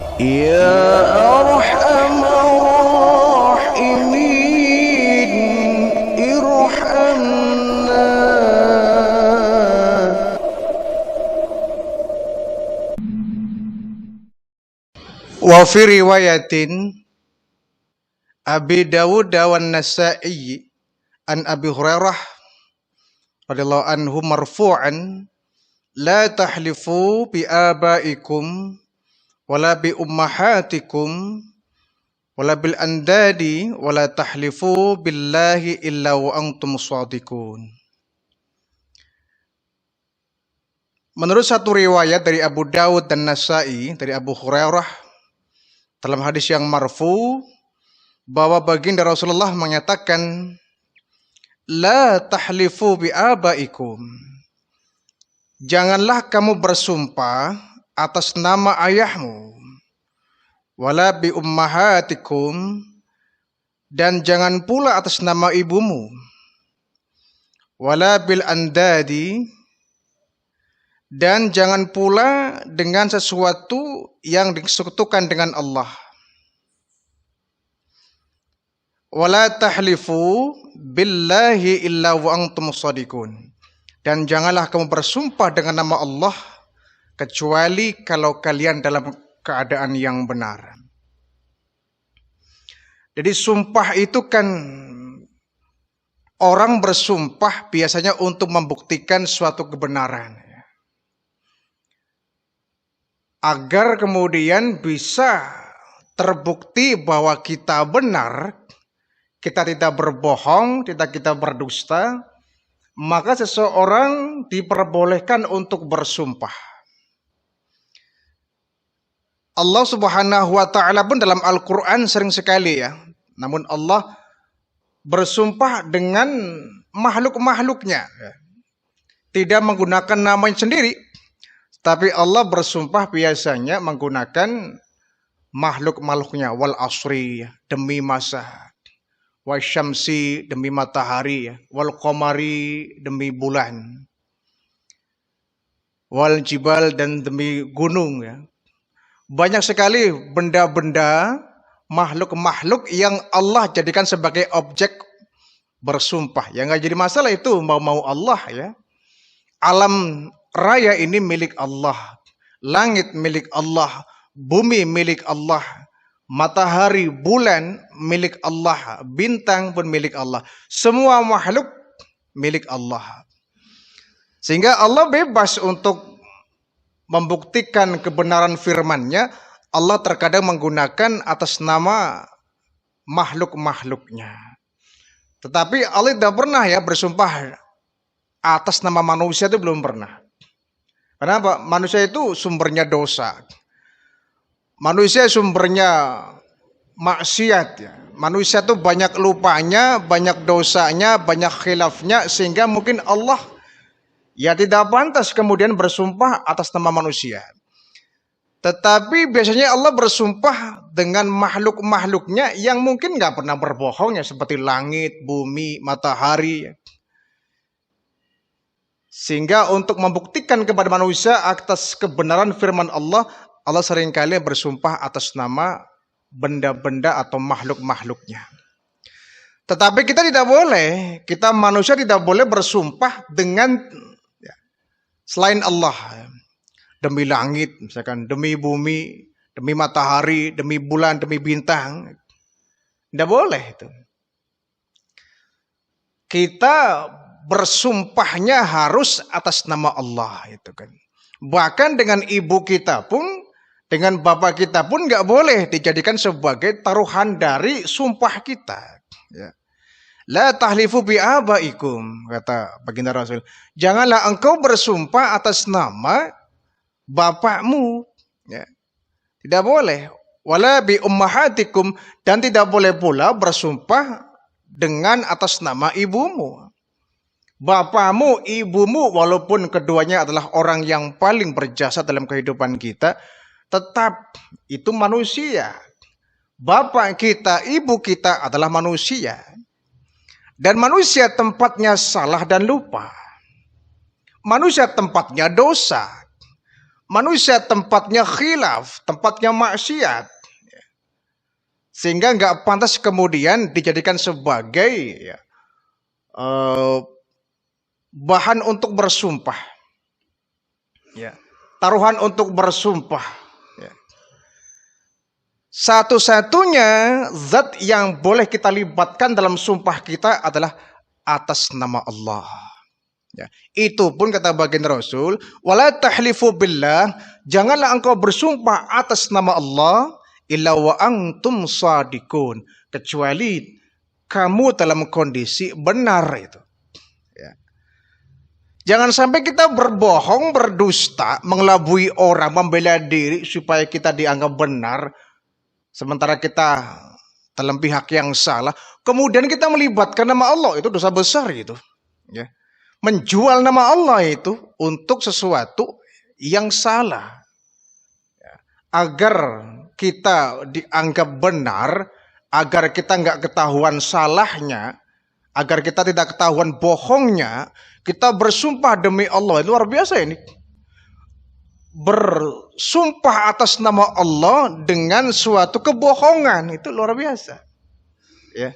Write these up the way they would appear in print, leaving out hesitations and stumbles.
Ya Arhamar Rahimin, irhamna. Wa fi riwayatin Abi Dawud wan Nasa'i an Abi Hurairah radhiyallahu anhu marfu'an, la tahlifu bi abaikum wala bi ummahatikum wala bil andadi wala tahlifu billahi illa wa antum shadiqun. Menurut satu riwayat dari Abu Dawud dan Nasa'i dari Abu Hurairah dalam hadis yang marfu, bahwa baginda Rasulullah menyatakan, la tahlifu bi abaikum, janganlah kamu bersumpah atas nama ayahmu, wala bi ummahatikum, dan jangan pula atas nama ibumu, wala bil andadi, dan jangan pula dengan sesuatu yang disekutukan dengan Allah. Wala tahlifu billahi illa wa antum shadiqun, dan janganlah kamu bersumpah dengan nama Allah kecuali kalau kalian dalam keadaan yang benar. Jadi sumpah itu kan, orang bersumpah biasanya untuk membuktikan suatu kebenaran, agar kemudian bisa terbukti bahwa kita benar, kita tidak berbohong, kita berdusta, maka seseorang diperbolehkan untuk bersumpah. Allah Subhanahu wa ta'ala pun dalam Al-Quran sering sekali namun Allah bersumpah dengan makhluk-makhluknya, tidak menggunakan namanya sendiri, tapi Allah bersumpah biasanya menggunakan makhluk-makhluknya. Wal asri, demi masa, wasyamsi, demi matahari, wal qamari, demi bulan, wal jibal, dan demi gunung. Banyak sekali benda-benda, makhluk-makhluk yang Allah jadikan sebagai objek bersumpah. Yang nggak jadi masalah itu mau Allah Alam raya ini milik Allah, langit milik Allah, bumi milik Allah, matahari, bulan milik Allah, bintang pun milik Allah. Semua makhluk milik Allah. Sehingga Allah bebas untuk membuktikan kebenaran firman-Nya. Allah terkadang menggunakan atas nama makhluk-makhluknya. Tetapi Allah tidak pernah bersumpah atas nama manusia, itu belum pernah. Kenapa? Manusia itu sumbernya dosa. Manusia sumbernya maksiat. Manusia itu banyak lupanya, banyak dosanya, banyak khilafnya, sehingga mungkin Allah tidak pantas kemudian bersumpah atas nama manusia. Tetapi biasanya Allah bersumpah dengan makhluk-makhluknya yang mungkin nggak pernah berbohong, seperti langit, bumi, matahari. Sehingga untuk membuktikan kepada manusia atas kebenaran firman Allah, Allah seringkali bersumpah atas nama benda-benda atau makhluk-makhluknya. Tetapi kita tidak boleh, kita manusia tidak boleh bersumpah dengan selain Allah. Demi langit, misalkan demi bumi, demi matahari, demi bulan, demi bintang. Tidak boleh itu. Kita bersumpahnya harus atas nama Allah Bahkan dengan ibu kita pun, dengan bapak kita pun nggak boleh dijadikan sebagai taruhan dari sumpah kita. La tahlifu bi abaikum, kata baginda Rasul. Janganlah engkau bersumpah atas nama bapakmu. Tidak boleh. Wala bi ummahatikum, dan tidak boleh pula bersumpah dengan atas nama ibumu. Bapakmu, ibumu, walaupun keduanya adalah orang yang paling berjasa dalam kehidupan kita, tetap itu manusia. Bapak kita, ibu kita adalah manusia. Dan manusia tempatnya salah dan lupa. Manusia tempatnya dosa. Manusia tempatnya khilaf, tempatnya maksiat. Sehingga nggak pantas kemudian dijadikan sebagai ya, eh, bahan untuk bersumpah. Ya. Taruhan untuk bersumpah. Ya. Satu-satunya zat yang boleh kita libatkan dalam sumpah kita adalah atas nama Allah. Ya. Itu pun kata baginda Rasul, wala tahlifu billah, janganlah engkau bersumpah atas nama Allah illa wa antum sadikun, kecuali kamu dalam kondisi benar itu. Ya. Jangan sampai kita berbohong, berdusta, mengelabui orang, membela diri supaya kita dianggap benar, sementara kita dalam pihak yang salah. Kemudian kita melibatkan nama Allah, itu dosa besar gitu. Ya. Menjual nama Allah itu untuk sesuatu yang salah. Agar kita dianggap benar, agar kita nggak ketahuan salahnya, agar kita tidak ketahuan bohongnya, kita bersumpah demi Allah. Luar biasa ini. Bersumpah atas nama Allah dengan suatu kebohongan, itu luar biasa. Ya.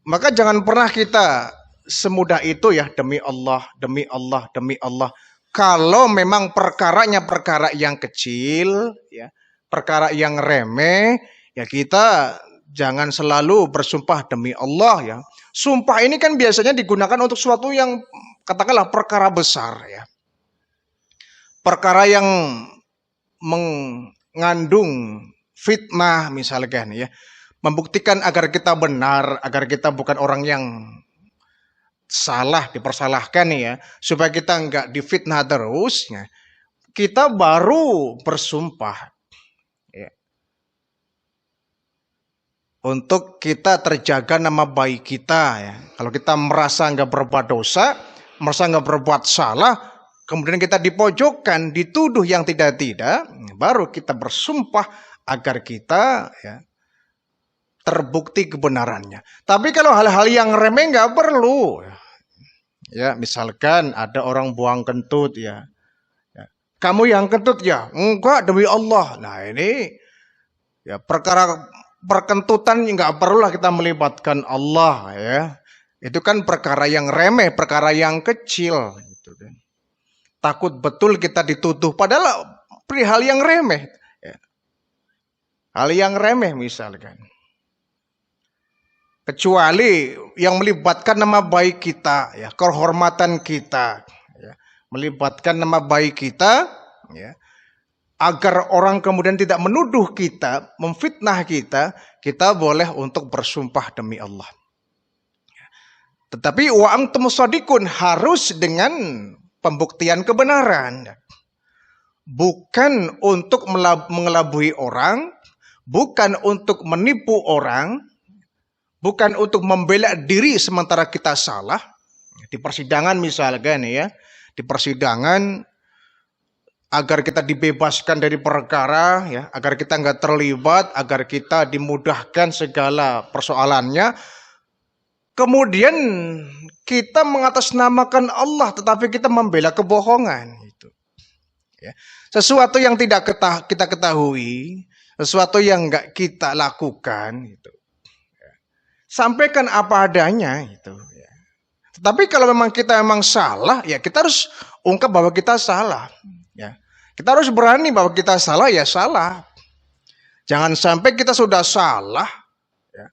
Maka jangan pernah kita semudah itu ya, demi Allah, demi Allah, demi Allah. Kalau memang perkaranya perkara yang kecil, ya, perkara yang remeh, ya kita jangan selalu bersumpah demi Allah ya. Sumpah ini kan biasanya digunakan untuk sesuatu yang katakanlah perkara besar ya. Perkara yang mengandung fitnah misalkan ya. Membuktikan agar kita benar, agar kita bukan orang yang salah, dipersalahkan ya, supaya kita nggak difitnah terus ya, kita baru bersumpah ya, untuk kita terjaga nama baik kita ya. Kalau kita merasa nggak berbuat dosa, merasa nggak berbuat salah, kemudian kita dipojokkan, dituduh yang tidak-tidak, baru kita bersumpah agar kita ya, terbukti kebenarannya. Tapi kalau hal-hal yang remeh nggak perlu. Ya, misalkan ada orang buang kentut ya. Kamu yang kentut ya? Enggak, demi Allah. Nah ini ya perkara perkentutan nggak perlulah kita melibatkan Allah ya. Itu kan perkara yang remeh, perkara yang kecil. Gitu kan. Takut betul kita dituduh padahal perihal yang remeh. Ya. Hal yang remeh misalkan. Kecuali yang melibatkan nama baik kita, ya, kehormatan kita, ya, melibatkan nama baik kita, ya, agar orang kemudian tidak menuduh kita, memfitnah kita, kita boleh untuk bersumpah demi Allah. Tetapi wa antum shadiqun harus dengan pembuktian kebenaran, bukan untuk mengelabui orang, bukan untuk menipu orang. Bukan untuk membela diri sementara kita salah. Di persidangan misalkan ya. Di persidangan agar kita dibebaskan dari perkara. Ya, agar kita nggak terlibat. Agar kita dimudahkan segala persoalannya. Kemudian kita mengatasnamakan Allah. Tetapi kita membela kebohongan. Gitu. Ya. Sesuatu yang tidak kita ketahui. Sesuatu yang nggak kita lakukan. Gitu. Sampaikan apa adanya itu. Ya. Tetapi kalau memang kita memang salah, ya kita harus ungkap bahwa kita salah. Ya. Kita harus berani bahwa kita salah, ya salah. Jangan sampai kita sudah salah, ya.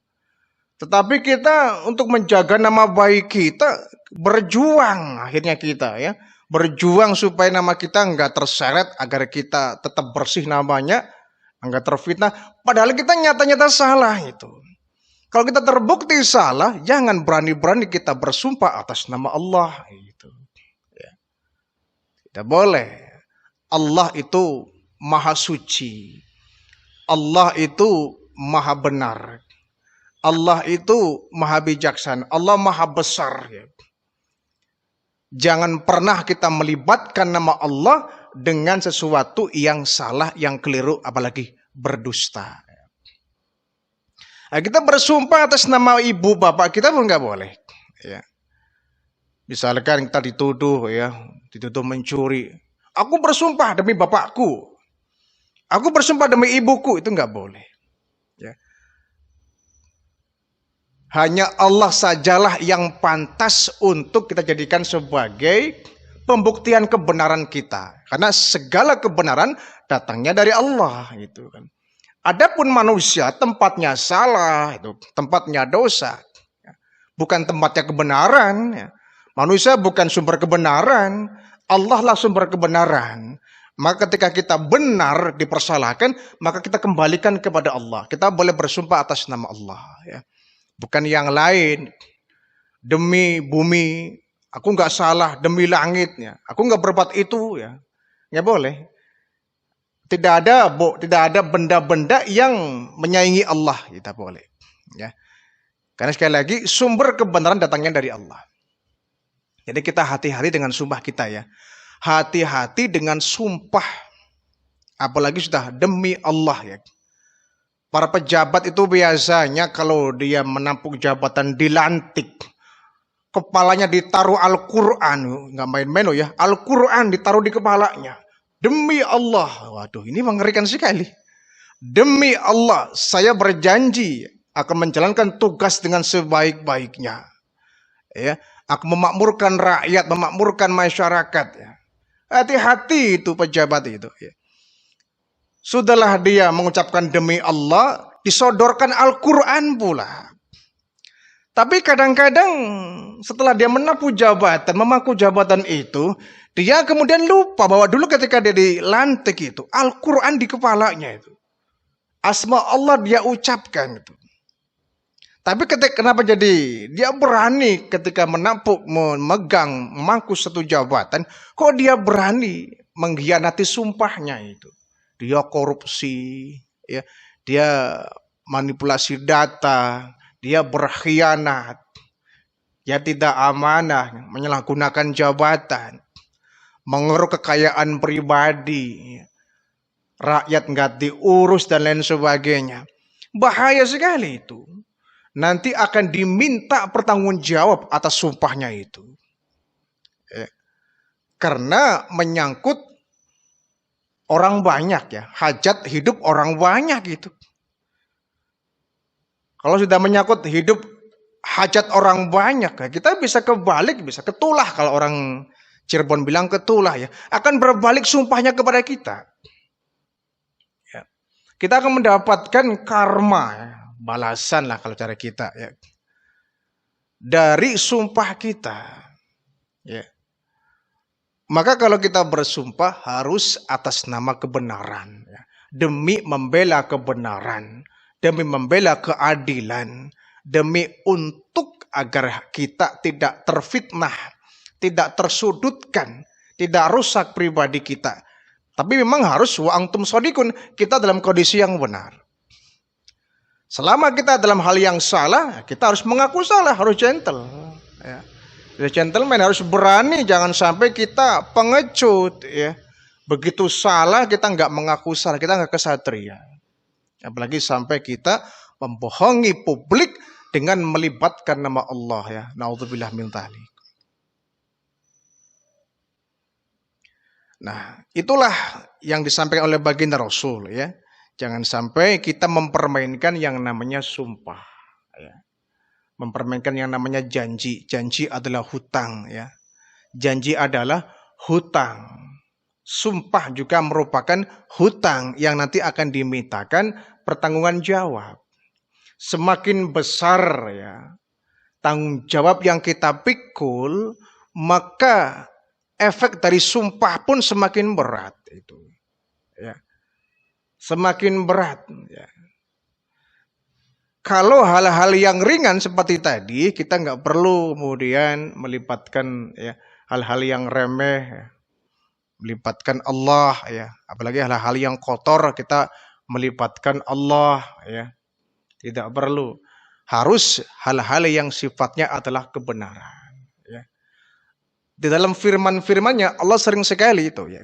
Tetapi kita untuk menjaga nama baik kita berjuang akhirnya kita ya, berjuang supaya nama kita nggak terseret, agar kita tetap bersih namanya, nggak terfitnah. Padahal kita nyata-nyata salah itu. Kalau kita terbukti salah, jangan berani-berani kita bersumpah atas nama Allah. Gitu. Ya. Tidak boleh. Allah itu maha suci. Allah itu maha benar. Allah itu maha bijaksana. Allah maha besar. Ya. Jangan pernah kita melibatkan nama Allah dengan sesuatu yang salah, yang keliru, apalagi berdusta. Nah, kita bersumpah atas nama ibu bapak kita pun nggak boleh. Ya. Misalkan kita dituduh ya, dituduh mencuri. Aku bersumpah demi bapakku. Aku bersumpah demi ibuku. Itu nggak boleh. Ya. Hanya Allah sajalah yang pantas untuk kita jadikan sebagai pembuktian kebenaran kita. Karena segala kebenaran datangnya dari Allah. Gitu kan. Adapun manusia tempatnya salah, itu tempatnya dosa. Bukan tempatnya kebenaran. Ya. Manusia bukan sumber kebenaran. Allah lah sumber kebenaran. Maka ketika kita benar dipersalahkan, maka kita kembalikan kepada Allah. Kita boleh bersumpah atas nama Allah. Ya. Bukan yang lain. Demi bumi, aku nggak salah. Demi langitnya, aku nggak berbuat itu. Ya, nggak boleh. Tidak ada benda-benda yang menyaingi Allah. Kita boleh. Ya. Karena sekali lagi sumber kebenaran datangnya dari Allah. Jadi kita hati-hati dengan sumpah kita ya. Hati-hati dengan sumpah. Apalagi sudah demi Allah ya. Para pejabat itu biasanya kalau dia menampung jabatan dilantik. Kepalanya ditaruh Al-Quran. Nggak main-main loh ya. Al-Quran ditaruh di kepalanya. Demi Allah. Waduh, ini mengerikan sekali. Demi Allah, saya berjanji akan menjalankan tugas dengan sebaik-baiknya. Ya, akan memakmurkan rakyat, memakmurkan masyarakat. Ya. Hati-hati itu pejabat itu. Ya. Sudahlah dia mengucapkan demi Allah, disodorkan Al-Quran pula. Tapi kadang-kadang setelah dia menapu jabatan, memangku jabatan itu, dia kemudian lupa bahwa dulu ketika dia dilantik itu, Al-Quran di kepalanya itu. Asma Allah dia ucapkan itu. Tapi kenapa jadi dia berani ketika menampuk, memegang, memangku satu jabatan, kok dia berani mengkhianati sumpahnya itu. Dia korupsi, ya, dia manipulasi data, dia berkhianat, dia tidak amanah, menyalahgunakan jabatan, mengeruk kekayaan pribadi, rakyat nggak diurus dan lain sebagainya. Bahaya sekali itu. Nanti akan diminta pertanggungjawab atas sumpahnya itu. Karena menyangkut orang banyak ya, hajat hidup orang banyak itu. Kalau sudah menyangkut hidup hajat orang banyak, ya, kita bisa kebalik, bisa ketulah kalau orang Cirebon bilang ketulah ya, akan berbalik sumpahnya kepada kita. Ya. Kita akan mendapatkan karma, ya, balasan lah kalau cara kita ya, dari sumpah kita. Ya. Maka kalau kita bersumpah harus atas nama kebenaran, ya. Demi membela kebenaran, demi membela keadilan, demi untuk agar kita tidak terfitnah, tidak tersudutkan, tidak rusak pribadi kita. Tapi memang harus wa antum shadiqun, kita dalam kondisi yang benar. Selama kita dalam hal yang salah, kita harus mengaku salah, harus gentle. Ya. Gentleman harus berani, jangan sampai kita pengecut. Ya. Begitu salah kita nggak mengaku salah, kita nggak kesatria. Apalagi sampai kita membohongi publik dengan melibatkan nama Allah ya. Naudzubillah min dzalik. Nah, itulah yang disampaikan oleh baginda Rasul ya. Jangan sampai kita mempermainkan yang namanya sumpah ya. Mempermainkan yang namanya janji. Janji adalah hutang ya. Janji adalah hutang. Sumpah juga merupakan hutang yang nanti akan dimintakan pertanggungan jawab. Semakin besar ya tanggung jawab yang kita pikul, maka efek dari sumpah pun semakin berat itu. Ya. Semakin berat ya. Kalau hal-hal yang ringan seperti tadi, kita nggak perlu kemudian melibatkan ya, hal-hal yang remeh, ya. Melibatkan Allah ya, apalagi hal-hal yang kotor kita melibatkan Allah ya. Tidak perlu. Harus hal-hal yang sifatnya adalah kebenaran ya. Di dalam firman-firmannya Allah sering sekali itu ya.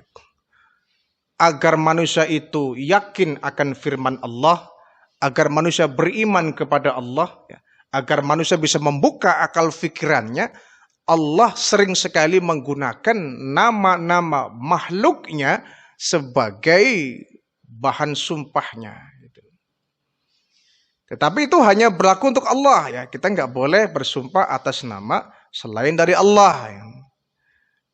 Agar manusia itu yakin akan firman Allah, agar manusia beriman kepada Allah, ya, agar manusia bisa membuka akal fikirannya, Allah sering sekali menggunakan nama-nama makhluknya sebagai bahan sumpahnya. Tetapi itu hanya berlaku untuk Allah ya. Kita nggak boleh bersumpah atas nama selain dari Allah.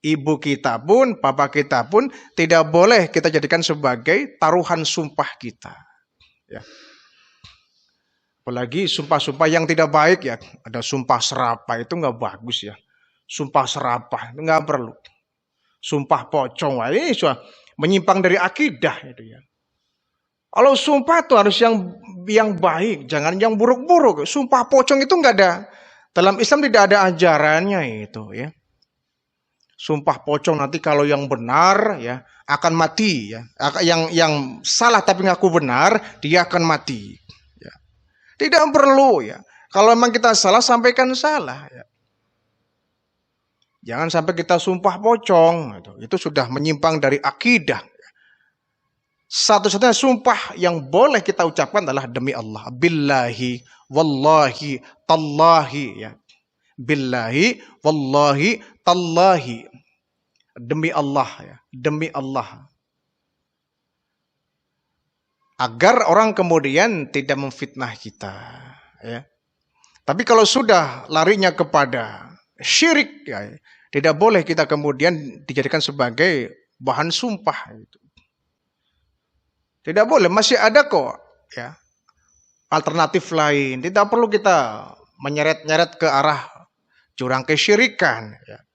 Ibu kita pun, bapak kita pun tidak boleh kita jadikan sebagai taruhan sumpah kita. Ya. Apalagi sumpah-sumpah yang tidak baik ya. Ada sumpah serapah, itu nggak bagus ya. Sumpah serapah nggak perlu. Sumpah pocong, ini sudah menyimpang dari akidah itu ya. Kalau sumpah itu harus yang baik, jangan yang buruk-buruk. Sumpah pocong itu nggak ada. Dalam Islam tidak ada ajarannya itu ya. Sumpah pocong nanti kalau yang benar ya akan mati ya. Yang salah tapi ngaku benar, dia akan mati. Ya. Tidak perlu ya. Kalau memang kita salah, sampaikan salah ya. Jangan sampai kita sumpah pocong. Itu sudah menyimpang dari akidah. Satu-satunya sumpah yang boleh kita ucapkan adalah demi Allah. Billahi, wallahi, tallahi. Ya. Billahi, wallahi, tallahi. Demi Allah. Ya. Demi Allah. Agar orang kemudian tidak memfitnah kita. Ya. Tapi kalau sudah larinya kepada syirik, ya, tidak boleh kita kemudian dijadikan sebagai bahan sumpah. Tidak boleh, masih ada kok ya alternatif lain. Tidak perlu kita menyeret-nyeret ke arah jurang kesyirikan. Ya.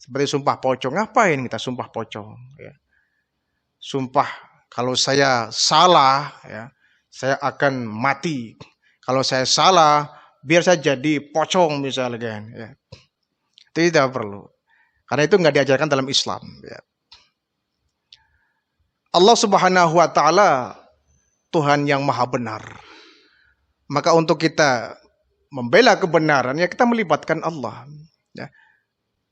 Seperti sumpah pocong, ngapain kita sumpah pocong? Ya. Sumpah kalau saya salah, ya, saya akan mati. Kalau saya salah, biar saya jadi pocong misalnya. Ya. Tidak perlu, karena itu nggak diajarkan dalam Islam. Ya. Allah Subhanahu wa Ta'ala Tuhan yang maha benar. Maka untuk kita membela kebenaran ya kita melibatkan Allah. Ya.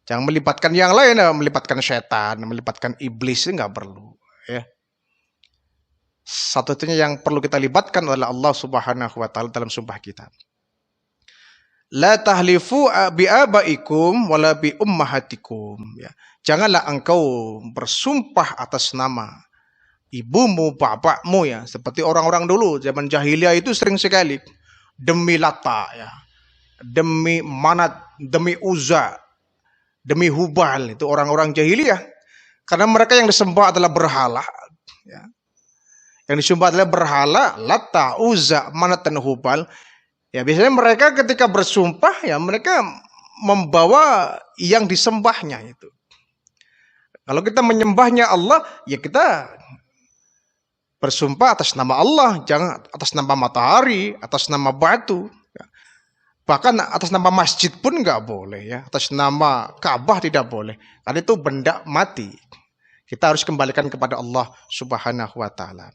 Jangan melibatkan yang lain, melibatkan setan, melibatkan iblis, itu nggak perlu. Ya. Satu-satunya yang perlu kita libatkan adalah Allah Subhanahu wa Ta'ala dalam sumpah kita. La tahlifu bi'abaikum wala bi ummahatikum. Ya. Janganlah engkau bersumpah atas nama ibumu, bapakmu ya, seperti orang-orang dulu zaman jahiliyah itu sering sekali demi Lata ya, demi Manat, demi Uzza, demi Hubal, itu orang-orang jahiliyah. Karena mereka yang disembah adalah berhala ya. Yang disembah adalah berhala, Lata, Uzza, Manat dan Hubal. Ya biasanya mereka ketika bersumpah ya mereka membawa yang disembahnya itu. Kalau kita menyembahnya Allah ya kita bersumpah atas nama Allah, jangan atas nama matahari, atas nama batu. Bahkan atas nama masjid pun nggak boleh ya. Atas nama Ka'bah tidak boleh. Karena itu benda mati. Kita harus kembalikan kepada Allah Subhanahu wa Ta'ala.